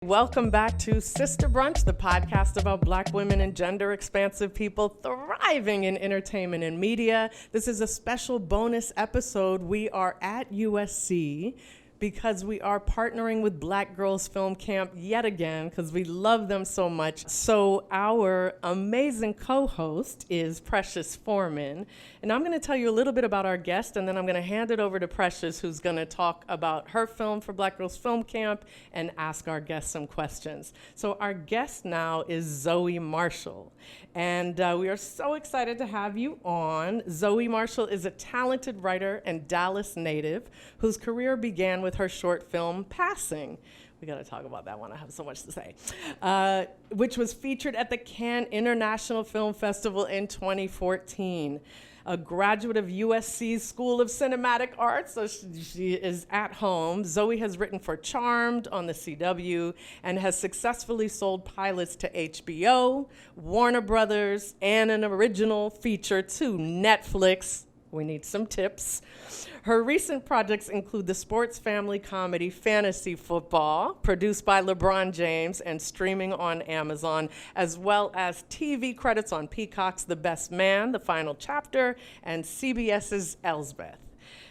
Welcome back to Sista Brunch, the podcast about Black women and gender-expansive people thriving in entertainment and media. This is a special bonus episode. We are at USC because we are partnering with Black Girls Film Camp yet again because we love them so much. So our amazing co-host is Precious Foreman. And I'm going to tell you a little bit about our guest, and then I'm going to hand it over to Precious, who's going to talk about her film for Black Girls Film Camp and ask our guest some questions. So our guest now is Zoe Marshall. And we are so excited to have you on. Zoe Marshall is a talented writer and Dallas native whose career began with her short film, Passing. We got to talk about that one. I have so much to say. Which was featured at the Cannes International Film Festival in 2014. A graduate of USC's School of Cinematic Arts, so she is at home. Zoe has written for Charmed on the CW and has successfully sold pilots to HBO, Warner Brothers, and an original feature to Netflix. We need some tips. Her recent projects include the sports family comedy Fantasy Football, produced by LeBron James and streaming on Amazon, as well as TV credits on Peacock's The Best Man, The Final Chapter, and CBS's Elsbeth.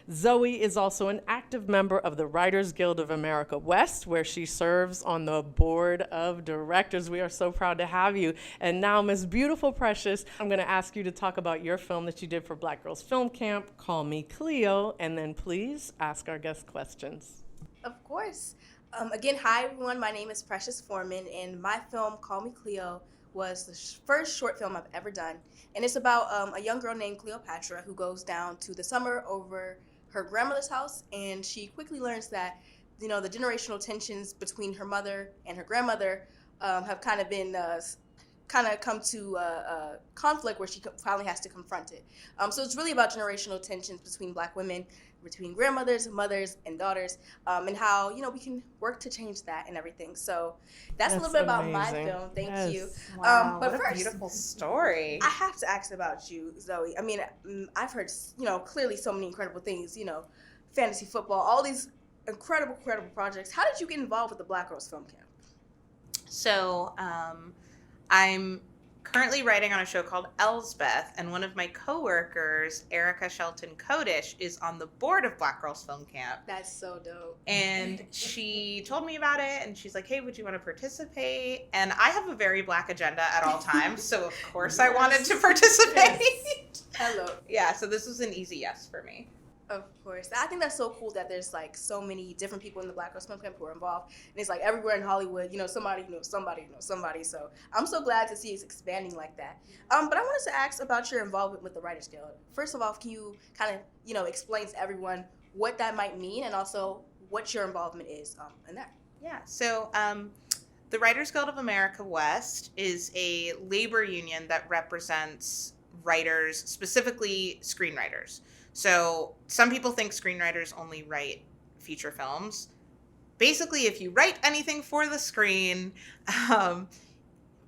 Zoe is also an active member of the Writers Guild of America West, where she serves on the board of directors. We are so proud to have you. And now, Miss Beautiful Precious, I'm going to ask you to talk about your film that you did for Black Girls Film Camp, Call Me Cleo, and then please ask our guest questions. Of course. Again, hi everyone. My name is Precious Foreman, and my film, Call Me Cleo, was the first short film I've ever done. And it's about a young girl named Cleopatra who goes down to the summer over her grandmother's house, and she quickly learns that, the generational tensions between her mother and her grandmother have kind of been come to a conflict where she finally has to confront it. So it's really about generational tensions between Black women, between grandmothers, mothers, and daughters, and how, we can work to change that and everything. So that's a little bit about my film. Thank you. Wow, but what first, a beautiful story. I have to ask about you, Zoe. I mean, I've heard, clearly so many incredible things, Fantasy Football, all these incredible projects. How did you get involved with the Black Girls Film Camp? So, I'm currently writing on a show called Elsbeth, and one of my coworkers, Erica Shelton Kodish, is on the board of Black Girls Film Camp. That's so dope. And she told me about it, and she's like, hey, would you want to participate? And I have a very Black agenda at all times, so of course I wanted to participate. Yes. Hello. Yeah, so this was an easy yes for me. Of course. I think that's so cool that there's so many different people in the Black Girls Film Camp who are involved. And it's everywhere in Hollywood, somebody knows somebody knows somebody. So I'm so glad to see it's expanding like that. But I wanted to ask about your involvement with the Writers Guild. First of all, can you kind of, explain to everyone what that might mean and also what your involvement is in that? Yeah. So the Writers Guild of America West is a labor union that represents writers, specifically screenwriters. So some people think screenwriters only write feature films. Basically, if you write anything for the screen,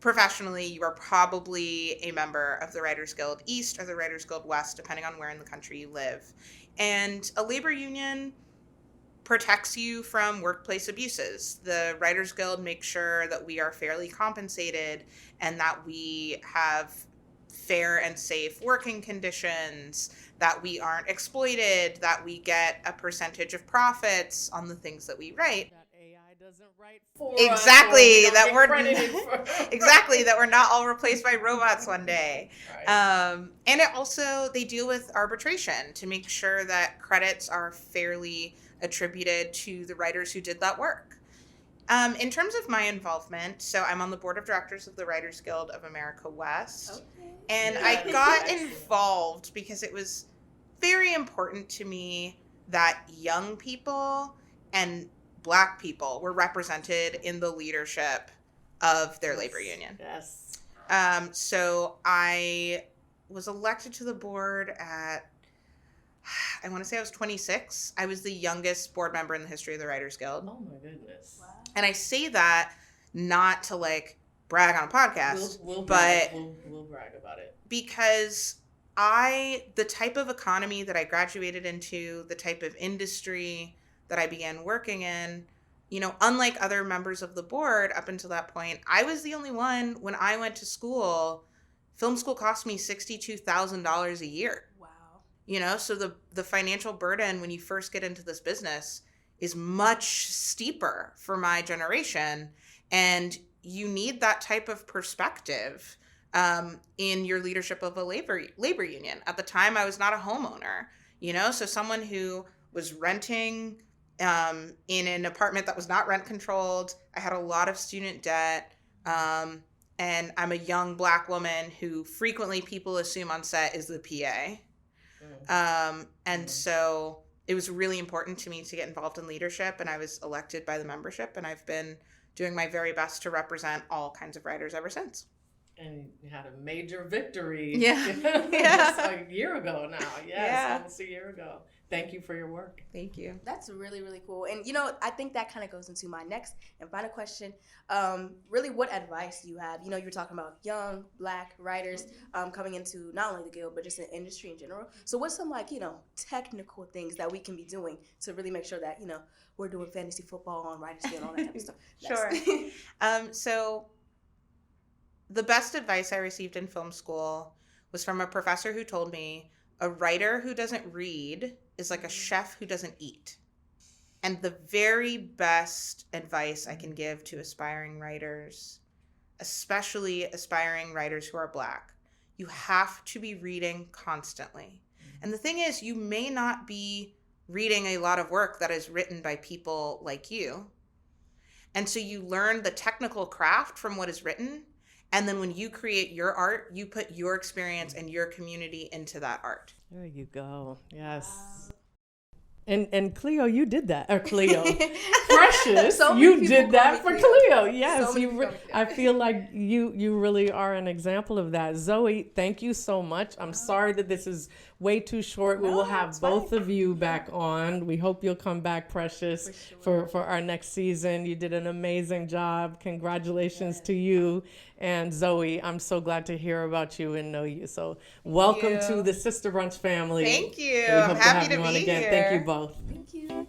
professionally, you are probably a member of the Writers Guild East or the Writers Guild West, depending on where in the country you live. And a labor union protects you from workplace abuses. The Writers Guild makes sure that we are fairly compensated and that we have fair and safe working conditions, that we aren't exploited, that we get a percentage of profits on the things that we write. That AI doesn't write for Exactly, us, that we're exactly that we're not all replaced by robots one day. Right. And it also, they deal with arbitration to make sure that credits are fairly attributed to the writers who did that work. In terms of my involvement, so I'm on the board of directors of the Writers Guild of America West. Okay. And I got involved because it was very important to me that young people and Black people were represented in the leadership of their labor union. Yes. So I was elected to the board at, I want to say I was 26. I was the youngest board member in the history of the Writers Guild. Oh my goodness. Wow. And I say that not to brag on a podcast, We'll but brag about it. Because the type of economy that I graduated into, the type of industry that I began working in, unlike other members of the board up until that point, I was the only one when I went to school. Film school cost me $62,000 a year. Wow. So the financial burden when you first get into this business is much steeper for my generation. And you need that type of perspective in your leadership of a labor union. At the time, I was not a homeowner, so someone who was renting in an apartment that was not rent controlled. I had a lot of student debt. And I'm a young Black woman who frequently people assume on set is the PA. And so it was really important to me to get involved in leadership, and I was elected by the membership, and I've been doing my very best to represent all kinds of writers ever since. And you had a major victory. Yeah. Just a year ago now. Yes, almost a year ago. Thank you for your work. Thank you. That's really, really cool. And, I think that kind of goes into my next and final question. Really, what advice do you have? You were talking about young Black writers coming into not only the Guild, but just the industry in general. So what's some, technical things that we can be doing to really make sure that, we're doing fantasy football on Writers Guild, all that type of stuff? Sure. So the best advice I received in film school was from a professor who told me, a writer who doesn't read is like a chef who doesn't eat. And the very best advice I can give to aspiring writers, especially aspiring writers who are Black, you have to be reading constantly. And the thing is, you may not be reading a lot of work that is written by people like you. And so you learn the technical craft from what is written. And then when you create your art, you put your experience and your community into that art. There you go. Yes. And Cleo, you did that. Or Cleo. Precious, you did that for Cleo. Yes. I feel like you really are an example of that. Zoe, thank you so much. I'm sorry that this is way too short. We will have both of you back on. We hope you'll come back, Precious, for our next season. You did an amazing job. Congratulations to you. And Zoe, I'm so glad to hear about you and know you. So welcome to the Sista Brunch family. Thank you. I'm happy to have you on be again. here. Thank you both. Thank you.